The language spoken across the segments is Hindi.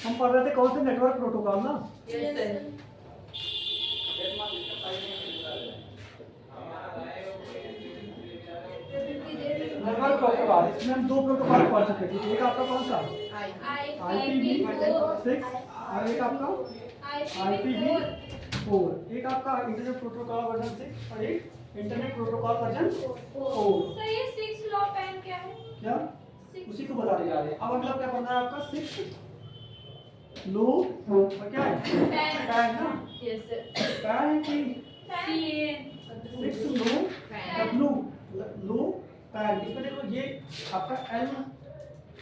हम पढ़ रहे थे कौन से नेटवर्क प्रोटोकॉल ना। Yes sir. नेटवर्क प्रोटोकॉल, इसमें हम दो प्रोटोकॉल पढ़ चुके थे। एक आपका कौन सा IPv6 और एक आपका IPv4। एक आपका इंटरनेट प्रोटोकॉल वर्जन 6 और एक इंटरनेट प्रोटोकॉल वर्जन 4। सर ये 6 लॉ पैन क्या है? क्या उसी को बताने जा रहे हैं। अब अगला क्या पढ़ना है आपका 6 लो और क्या है पैन ना। Yes sir. पैन है कि पैन 6 लो W लो पैन। इसमें देखो ये आपका L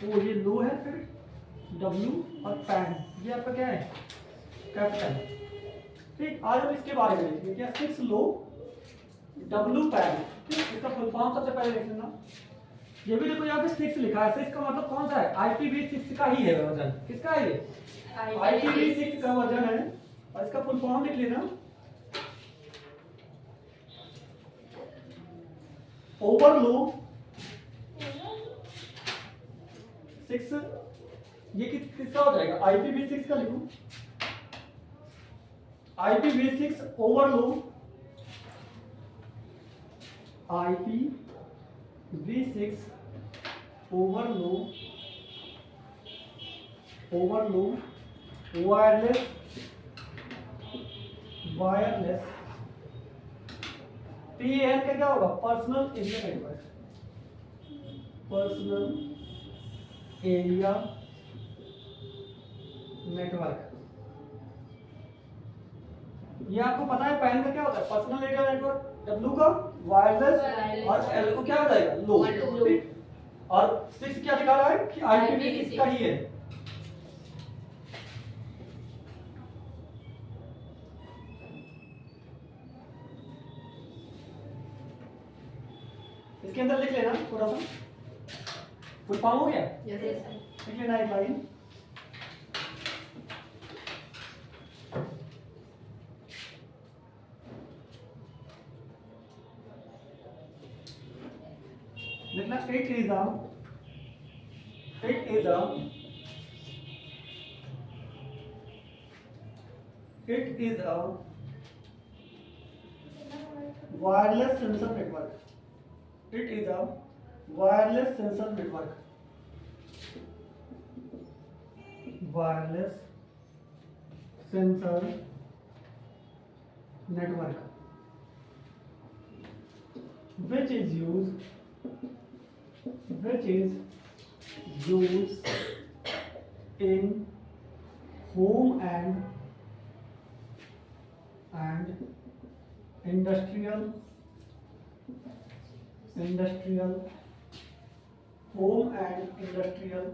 वो ये लो है, फिर W और पैन ये आपका क्या है कैपिटल। ठीक, आज हम इसके बारे में देखेंगे क्या 6 लो W पैन। ठीक, इसका फुल फॉर्म सबसे पहले देख लेना। ये भी देखो यहाँ पे 6 लिखा है, 6 का मतलब कौन सा है IPv6 का ही है वर्जन। किसका है ये IPv6 का वर्जन है। और इसका फुल फॉर्म लिख लेना ओवरलो 6। ये किसका हो जाएगा IPv6 का लिखो IPv6 ओवरलो IPv6 ओवरलो वायरलेस PAN का क्या होगा personal area network. Personal area network ये आपको पता है पैन का क्या होता है पर्सनल एरिया नेटवर्क। W का वायरलेस और L को क्या हो जाएगा लो। ठीक, और 6 क्या दिखा रहा है कि IPv6 का ही है। इसके अंदर लिख लेना थोड़ा सा फुल फॉर्म हो गया। Yes sir. लिख लेना एक लाइन लिखना it is a wireless sensor network. It is a wireless sensor network. Wireless sensor network which is used in home and industrial home and industrial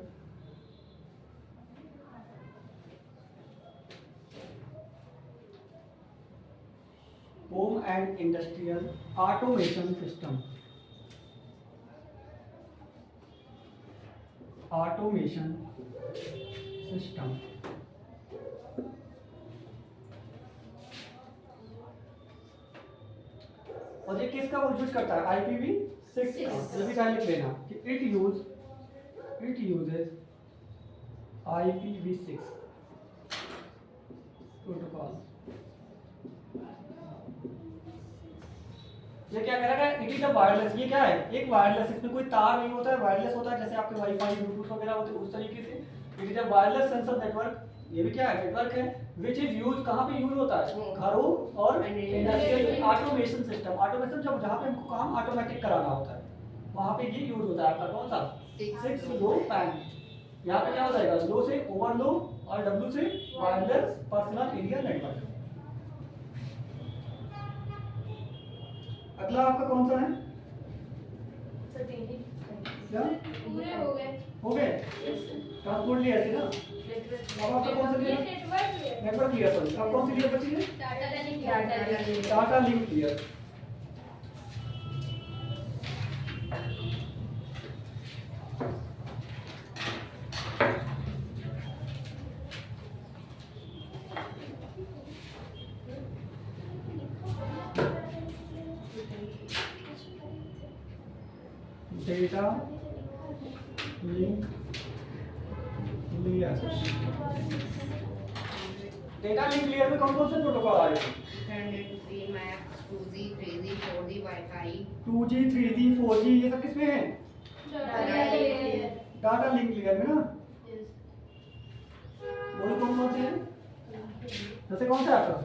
automation system. और ये किसका यूज करता है IPv6 का। ये भी लिख लेना कि it uses IPv6 प्रोटोकॉल। ये क्या करेगा इट इज अ वायरलेस। ये क्या है एक वायरलेस, इसमें कोई तार नहीं होता है, वायरलेस होता है जैसे आपके वाईफाई ब्लूटूथ वगैरह होते हैं उस तरीके से। It is a wireless sensor network. ये भी क्या है नेटवर्क है विच इज यूज कहाँ पे यूज होता है घरों और इंडस्ट्रियल ऑटोमेशन सिस्टम। ऑटोमेशन जब जहाँ पे हमको काम ऑटोमेटिक कराना होता है वहाँ पे ये यूज होता है आपका कौन सा 6 लो पैन। यहाँ पे क्या हो जाएगा लो से ओवरलो और W से वायरलेस पर्सनल एरिया नेटवर्क। अगला आपका कौन सा है सर तीन ही क्या पूरे हो गए। हो गए ट्रांसपोर्ट लिया थी ना। अब आपका कौन सा लिया नेटवर्क लिया सॉरी। अब कौन सी लिया बची है टाटा लिंक लिया। डेटा लिंक लिया लेयर। डेटा लिंक लेयर में कौन कौन से प्रोटोकॉल आ रहे हैं? Ethernet, Max, 2G, 3G, 4G, Wi-Fi, 2G 3G 4G ये सब किसमें है? Data layer. Data link layer में ना। बोलो कौन कौन से हैं? जैसे कौन सा आपका?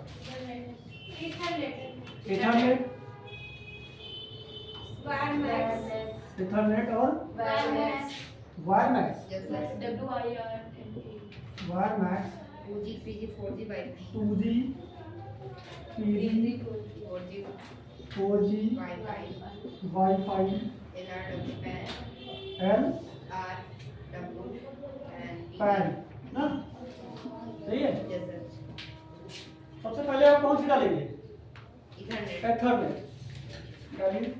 इथरनेट, इथरनेट और wire max. just like wire max, 2G, 3G, 4G, Wi-Fi, 2G 3G 4G, 4G Wi-Fi, wifi, LRWPAN, L RW, and pan ना, सही है। Yes, sir. सबसे पहले आप कौन सी डालेंगे? Ethernet. एथरनेट डालिए।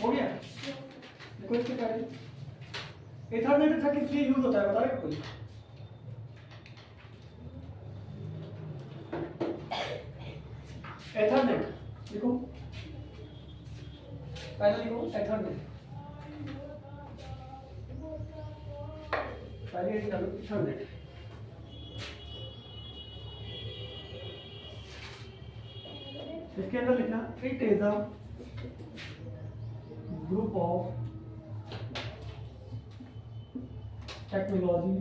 हो गया? देखो इसके पहले इथरनेट अच्छा किस लिए यूज होता है बताएगा कोई? एथरनेट देखो, पहले लिखो एथरनेट, पहले ये डालो इथरनेट। इसके अंदर लिखना it is a group of technology,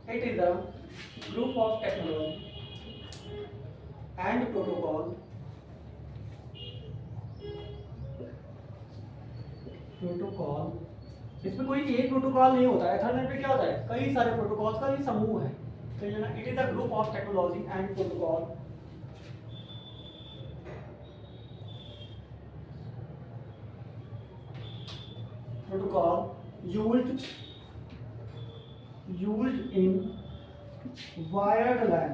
it is a group of technology and protocol इसमें कोई एक प्रोटोकॉल नहीं होता है। एथरनेट में क्या होता है? कई सारे प्रोटोकॉल्स का ये समूह है। तो ये ना it is a group of technology and protocol used in wired LAN।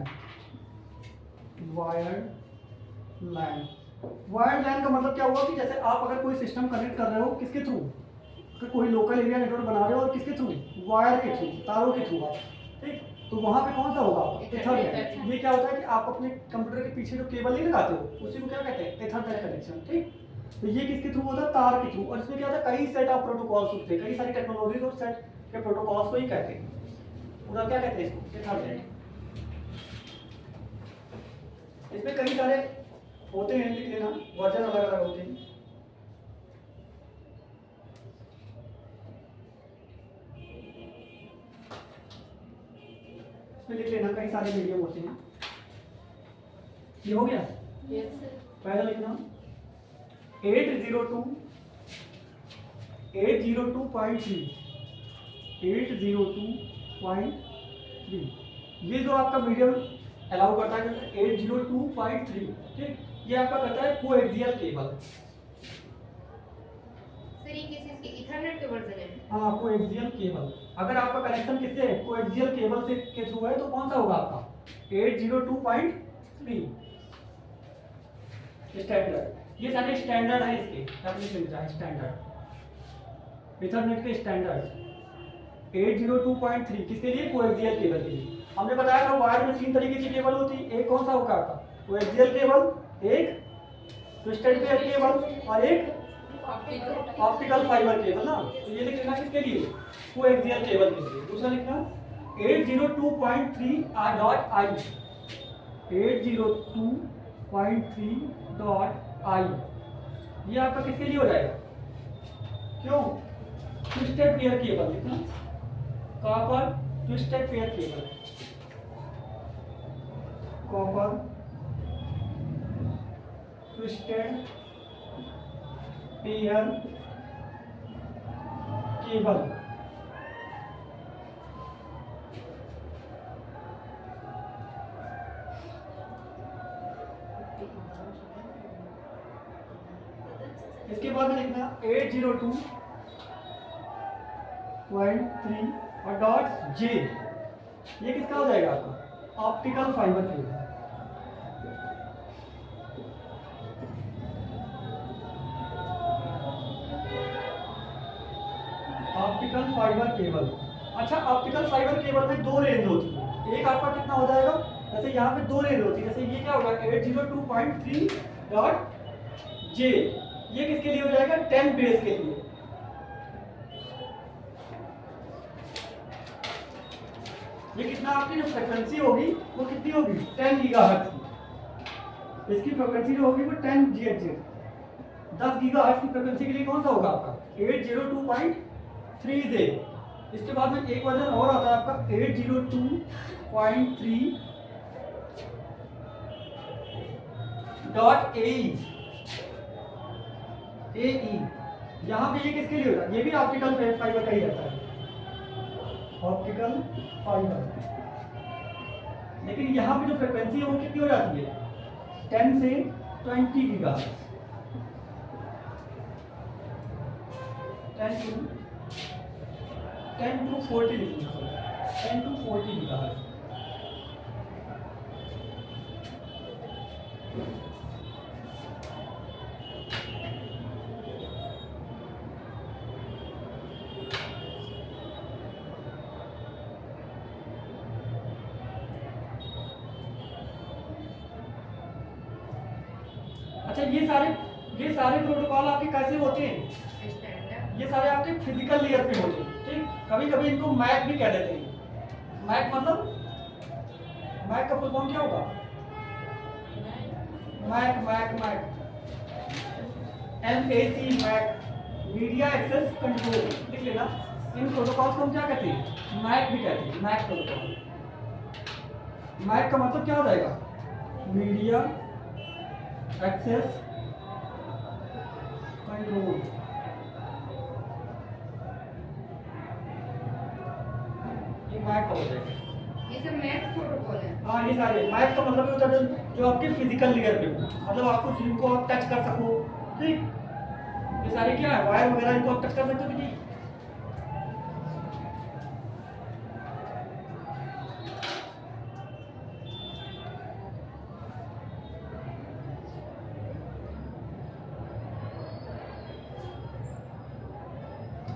Wired LAN का मतलब क्या हुआ कि जैसे आप अगर कोई सिस्टम कनेक्ट कर रहे हो किसके थ्रू, अगर कोई लोकल एरिया नेटवर्क बना रहे हो और किसके थ्रू, वायर के थ्रू, तारों के थ्रू आप, ठीक, तो वहां पे कौन सा होगा? एथरनेट। ये क्या होता है कि आप अपने कंप्यूटर के पीछे जो केबल नहीं लगाते हो उसी को क्या कहते हैं? एथरनेट कनेक्शन, ठीक। तो ये किसके थ्रू होता है? तार के थ्रू। और इसमें क्या होता है? कई सेट ऑफ प्रोटोकॉल्स होते हैं, कई सारी टेक्नोलॉजीज और सेट के प्रोटोकॉल्स को ही कहते हैं। पूरा क्या कहते हैं इसको? एथरनेट। इसमें कई सारे होते हैं, लिख लेना, वर्जन अलग अलग होते हैं। इसमें लिख लेना कई सारे मीडियम होते हैं। ये हो गया? पहला लिखना 802.3 802.3 ये जो आपका मीडियम अलाउ करता है 802.3, ठीक, ये आपका करता है कोएक्सियल केबल। सर ये किस इसके इथरनेट के वर्जन है? हाँ, कोएक्सियल केबल। अगर आपका कनेक्शन किससे है? कोएक्सियल केबल से के थ्रू है तो कौन सा होगा आपका? 802.3 स्टैंडर्ड। ये सारे स्टैंडर्ड है इसके, आपने लिखा है स्टैंडर्ड। इथरनेट के स्टैंडर्ड 802.3 किसके लिए? कोएक्सियल केबल के लिए। हमने बताया था वायर में 3 तरीके की केबल होती है। एक कौन सा होगा आपका? कोएक्सियल केबल, एक ट्विस्टेड पेयर केबल और एक ऑप्टिकल फाइबर केबल ना। तो ये लिख लेना किसके लिए? कोएक्सियल केबल के लिए। दूसरा लिखना 802.3.i 802.3.i ये आपका किसके लिए हो जाएगा? क्यों? ट्विस्टेड पेयर केबल लिखना, copper twisted pair cable, copper twisted pair cable. इसके बाद में लिखना 802.3.i 0.3 और डॉट जे, ये किसका हो जाएगा आपका optical fibre cable. Optical fibre cable. अच्छा, ऑप्टिकल फाइबर केबल में दो रेंज होती है, एक आपका कितना हो जाएगा, जैसे यहाँ पे दो रेंज होती है, जैसे ये क्या होगा 802.3 डॉट जे, ये किसके लिए हो जाएगा 10 बेस के लिए। ये कितना आपकी जो फ्रीक्वेंसी होगी वो कितनी होगी 10 गीगाहर्ट्ज की, इसकी फ्रीक्वेंसी जो होगी वो 10 GHz, 10 गीगाहर्ट्ज की फ्रीक्वेंसी के लिए कौन सा होगा आपका 802.3 जे। इसके बाद में एक वर्जन और आता है आपका 802.3 डॉट ए, यहाँ पे ये किसके लिए होता है, ये भी ऑप्टिकल फाइबर का ही रहता है, ऑप्टिकल फाइबर। लेकिन यहाँ पे जो फ्रिक्वेंसी है वो कितनी हो जाती है 10 से 20 गीगाहर्ट्ज, 10 to 40 गीगाहर्ट्ज। अच्छा, ये सारे प्रोटोकॉल आपके कैसे होते हैं, स्टैंडर्ड ये सारे आपके फिजिकल लेयर पे होते हैं, ठीक। कभी कभी इनको मैक भी कह देते हैं। मैक मतलब, मैक का फुल फॉर्म क्या होगा, MAC MAC MAC MAC, MAC media access control, लिख लेना। इन प्रोटोकॉल्स को हम क्या कहते हैं, मैक भी कहते हैं, मैक प्रोटोकॉल। मैक का मतलब क्या हो जाएगा, मीडिया एक्सेस कंट्रोल। ये मैक का हो जाएगा। ये सब मैक्स प्रोटोकॉल है। हाँ, ये सारे मैक का मतलब ये होता है जो आपके फिजिकल लेयर पे हो, मतलब आपको जिनको आप टच कर सको, ठीक। ये सारे क्या है, वायर वगैरह, इनको आप टच कर सकते हो कि नहीं।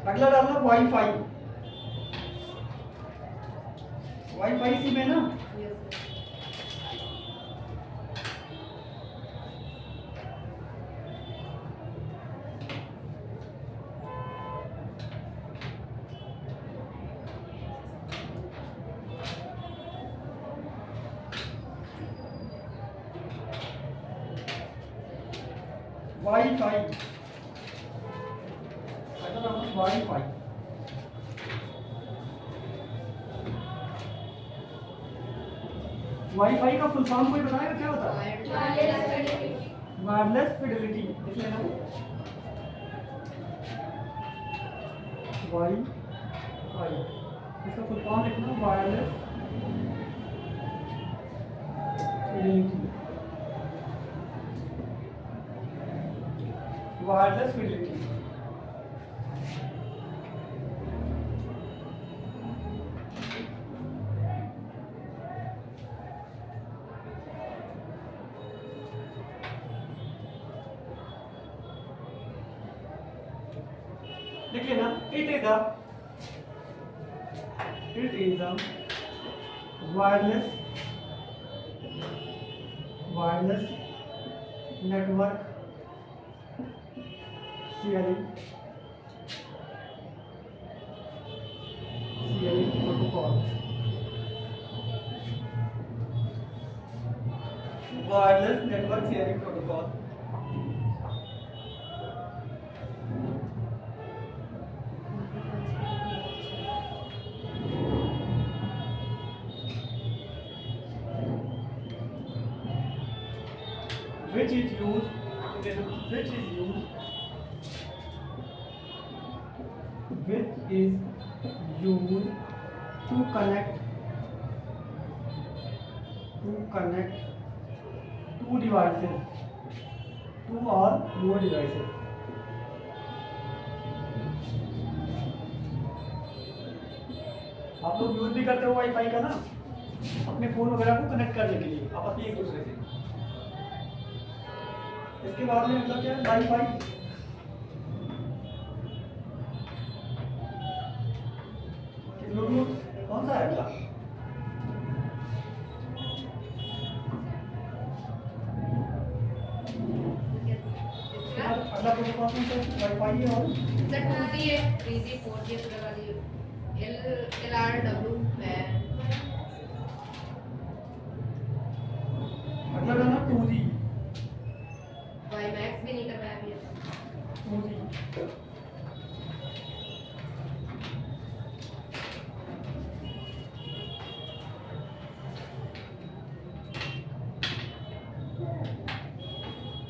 अगला डालना वाईफाई। वाईफाई इसी में ना, वाईफाई, वाईफाई। वाईफाई का फुल फॉर्म कोई बताएगा क्या होता है, वायरलेस फिडेलिटी, लिख लेना। वाईफाई, इसका फुल फॉर्म लिखना वायरलेस फिडेलिटी, वायरलेस फिडेलिटी। लिख लेना, it is a wireless network sharing protocol, wireless network sharing protocol। which is used to connect two devices, two or more devices, आप लोग यूज भी करते हो वाईफाई का ना, अपने फ़ोन वगैरह को कनेक्ट करने के लिए आपस में एक दूसरे से। इसके बाद में मतलब क्या है, वाईफाई। ब्लूटूथ कौन सा है अगला? अगला प्रोटोकॉल कौन सा है? वाईफाई है और The 2G है, 3G, 4G पूरा वाली LRW है। अगला गाना 2G। WiMAX भी नहीं करवाया अभी।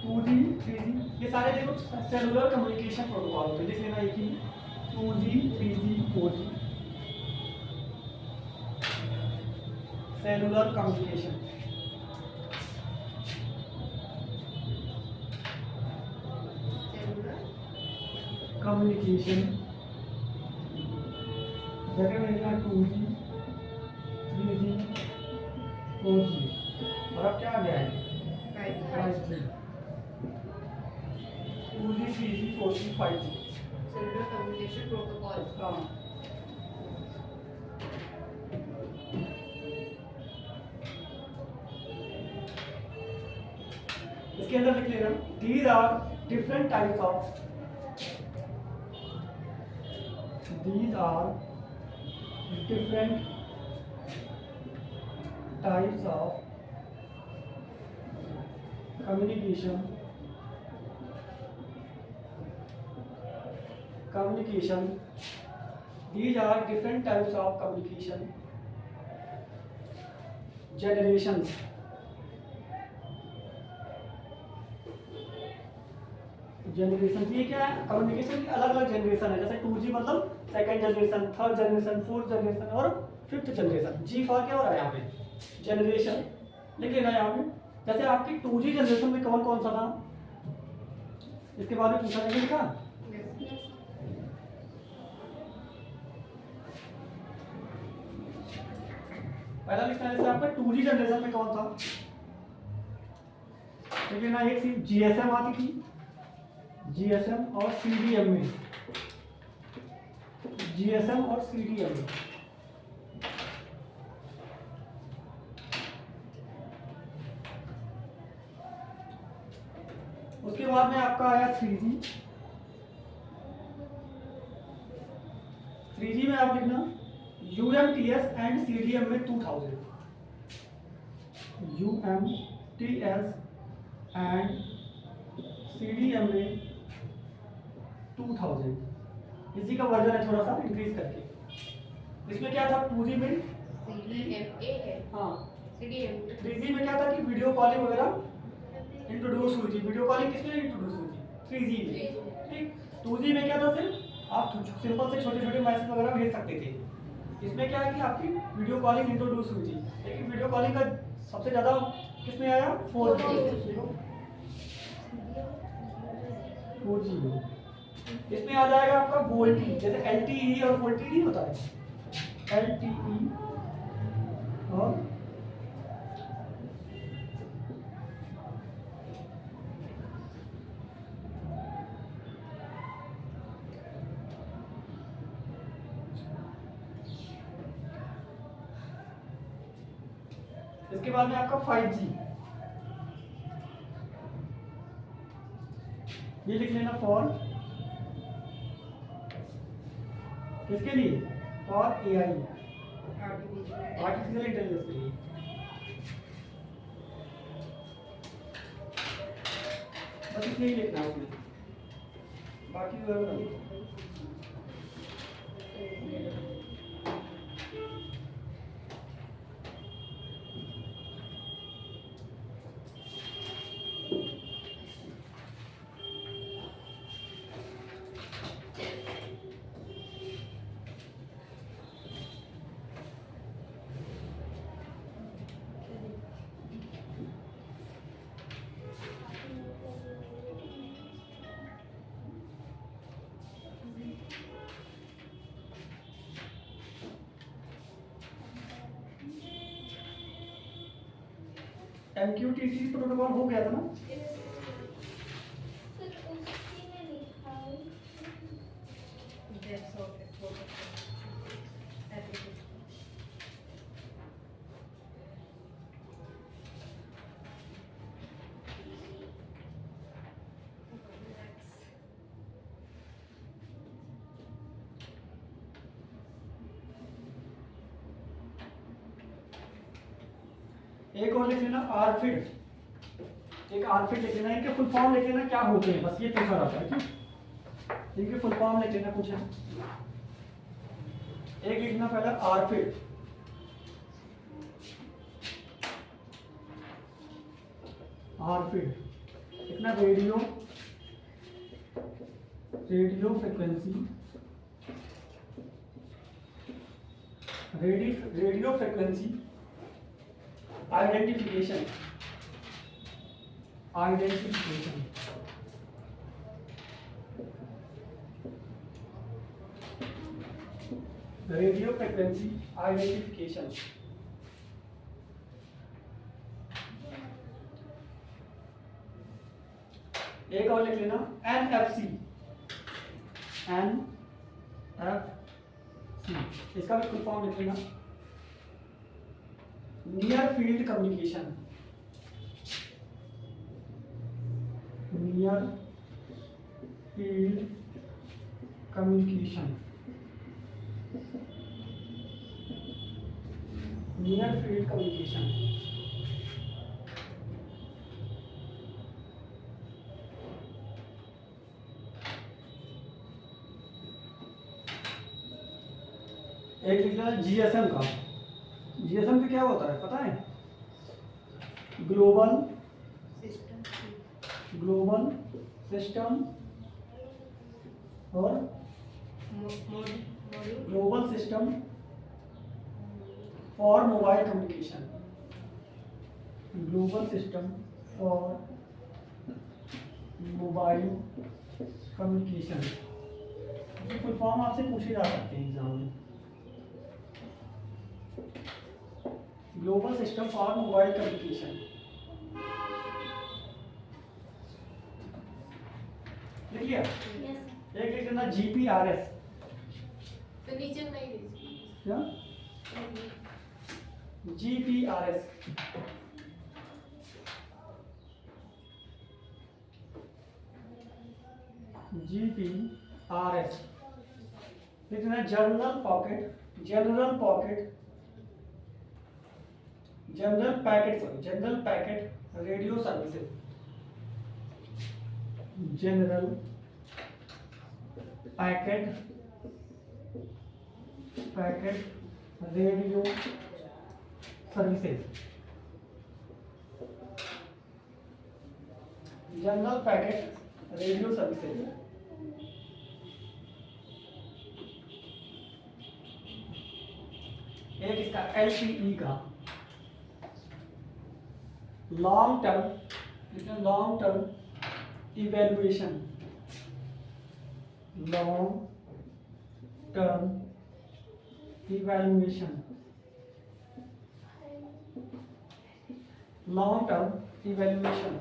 2G ये सारे देखो सेलुलर कम्युनिकेशन प्रोटोकॉल होते हैं, लिख लेना एक ही 2G 3G 4G cellular communication. Cellular communication जगह में लिखना 2G 3G 4G और अब क्या आ गया है 5G 2G 3G 4G 5G। Cellular Communication Protocol। हाँ इसके अंदर लिख लेना these are different types of communication these are different types of communication generations। Generation ये क्या है, कम्युनिकेशन की अलग अलग जनरेशन है, जैसे 2G मतलब second generation, third generation, fourth generation और फिफ्थ जनरेशन। जी फॉर क्या हो रहा है यहाँ पे जनरेशन लिख लेना यहाँ पे। जैसे आपकी 2G जनरेशन में कौन कौन सा था, इसके बाद में पूछा जाएगा लिखा पहला लिखना है जैसे आपका 2G जनरेशन में कौन था, ठीक है ना। एक सी GSM आती थी, GSM और CDM में, GSM और CDM में। उसके बाद में आपका आया 3G। 3G में आप लिखना UMTS एंड CDM में 2000, UMTS एंड CDM में 2000। इसी का वर्जन है थोड़ा सा इंक्रीज करके। इसमें क्या था 2G में CDMA है। हाँ, CDMA 3G में क्या था कि वीडियो कॉलिंग वगैरह इंट्रोड्यूस हुई थी। वीडियो कॉलिंग किसमें इंट्रोड्यूस हुई थी 3G में, ठीक। 2G में क्या था, सिर्फ आप सिंपल से छोटे छोटे मैसेज वगैरह भेज सकते थे। इसमें क्या है कि आपकी वीडियो कॉलिंग इंट्रोड्यूस हुई थी, लेकिन वीडियो कॉलिंग का सबसे ज़्यादा किसमें आया 4G में। इसमें आ जाएगा आपका वोल्टी, जैसे LTE और वोल्टी नहीं होता है, LTE और इसके बाद में आपका 5G। ये लिख लेना फॉर, किसके लिए, फॉर AI आर्टिफिशियल इंटेलिजेंस के लिए। बस इतना ही लिखना है उसमें, बाकी MQTT प्रोटोकॉल हो गया था ना? सर उसी में लिखा है That's okay. Application. एक और लिख लेना आरफिड, एक आरफिड लिख लेना, इनके फुल फॉर्म लिख लेना क्या होते हैं, बस ये पूछा जाता है कि इनके फुल फॉर्म लिख लेना कुछ है। एक लिखना पहला आरफिड, आरफिड लिखना radio frequency, radio frequency identification, radio frequency identification. एक और लिख लेना NFC, इसका भी फुल फॉर्म लिख लेना near field communication, near field communication, near field communication. एक लिख लेना GSM का, GSM से क्या होता है पता है? ग्लोबल सिस्टम और global system for mobile communication, global system for mobile communication. Full form आपसे पूछे जा सकते हैं एग्जाम में। Global system for mobile communication लिख लिया। यस एक लिख लेना GPRS, तो नीचे नहीं दीजिए। क्या GPRS, GPRS लिख लेना general packet radio services, general packet radio services, general packet radio services. एक इसका LTE का long term evaluation, long term evaluation, long term evaluation.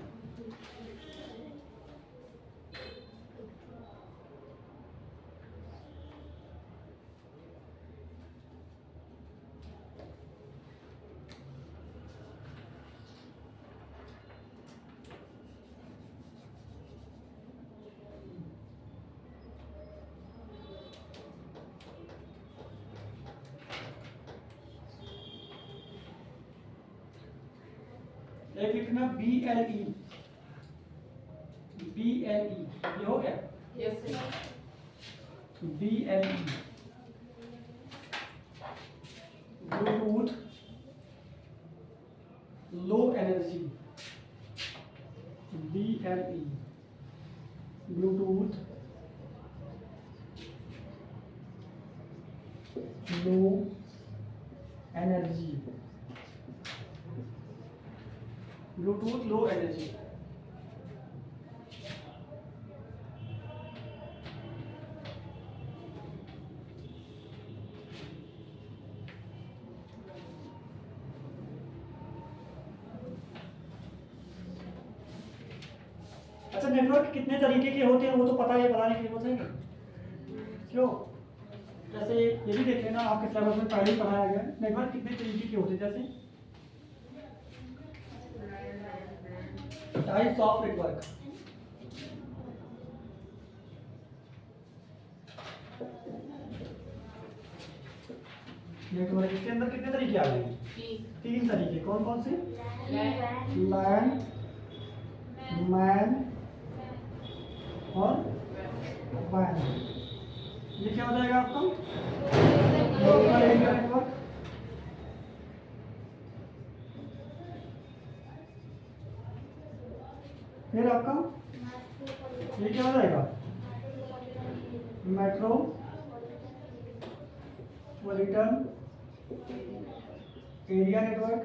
एक लिखना BLE, ये हो गया। Yes BLE Bluetooth low energy, BLE Bluetooth low energy, Bluetooth low energy. Network कितने तरीके के होते हैं वो तो पता है, बताने की जरूरत है क्यों? जैसे ये भी देख लेना, आपके सिलेबस में पहले ही पढ़ाया गया है नेटवर्क कितने तरीके के होते हैं। जैसे टाइप्स ऑफ नेटवर्क, नेटवर्क इसके अंदर कितने तरीके आ जाएंगे? तीन तरीके। कौन कौन से? लैन, मैन और वैन। ये क्या हो जाएगा आपका? Local area network. फिर आपका ये क्या हो जाएगा? Metropolitan area network.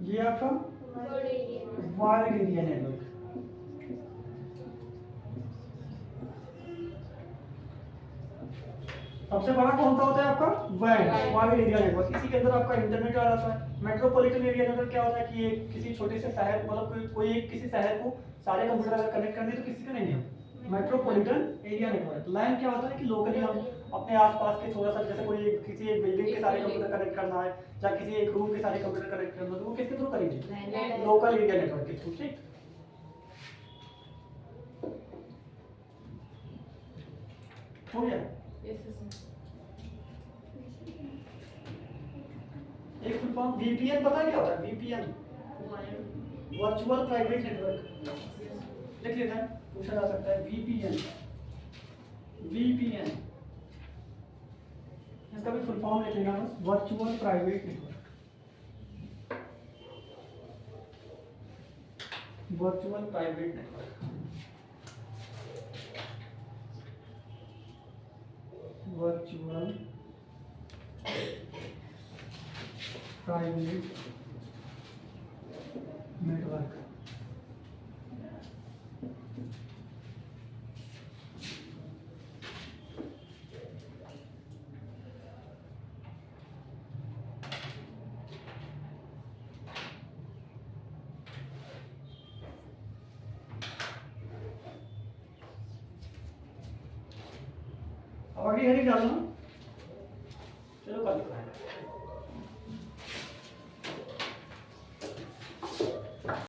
ये आपका वाइड एरिया नेटवर्क। सबसे बड़ा कौन सा होता है आपका? Wide area network. इसी के अंदर आपका इंटरनेट आ जाता है। मेट्रोपॉलिटन एरिया नेटवर्क क्या होता है कि एक किसी छोटे से शहर, मतलब कोई एक किसी शहर को सारे कंप्यूटर अगर कनेक्ट करने तो किसी का नहीं है। Metropolitan area network. लैन क्या होता है कि लोकली हम अपने आसपास के थोड़ा सा, जैसे कोई किसी एक बिल्डिंग के सारे कंप्यूटर कनेक्ट करना है या किसी एक रूम के सारे कंप्यूटर कनेक्ट करना है तो वो किसके थ्रू करेंगे? लोकल एरिया नेटवर्क के थ्रू। ठीक, हो गया। एक फुल फॉर्म वीपीएन पता है क्या होता है? VPN virtual private network. लिख लेना है, पूछा जा सकता है। वीपीएन, वीपीएन इसका भी फुल फॉर्म लिख लेना बस, virtual private network. Virtual private network, virtual private network. अब अगली हेडिंग डालना, चलो कर लो।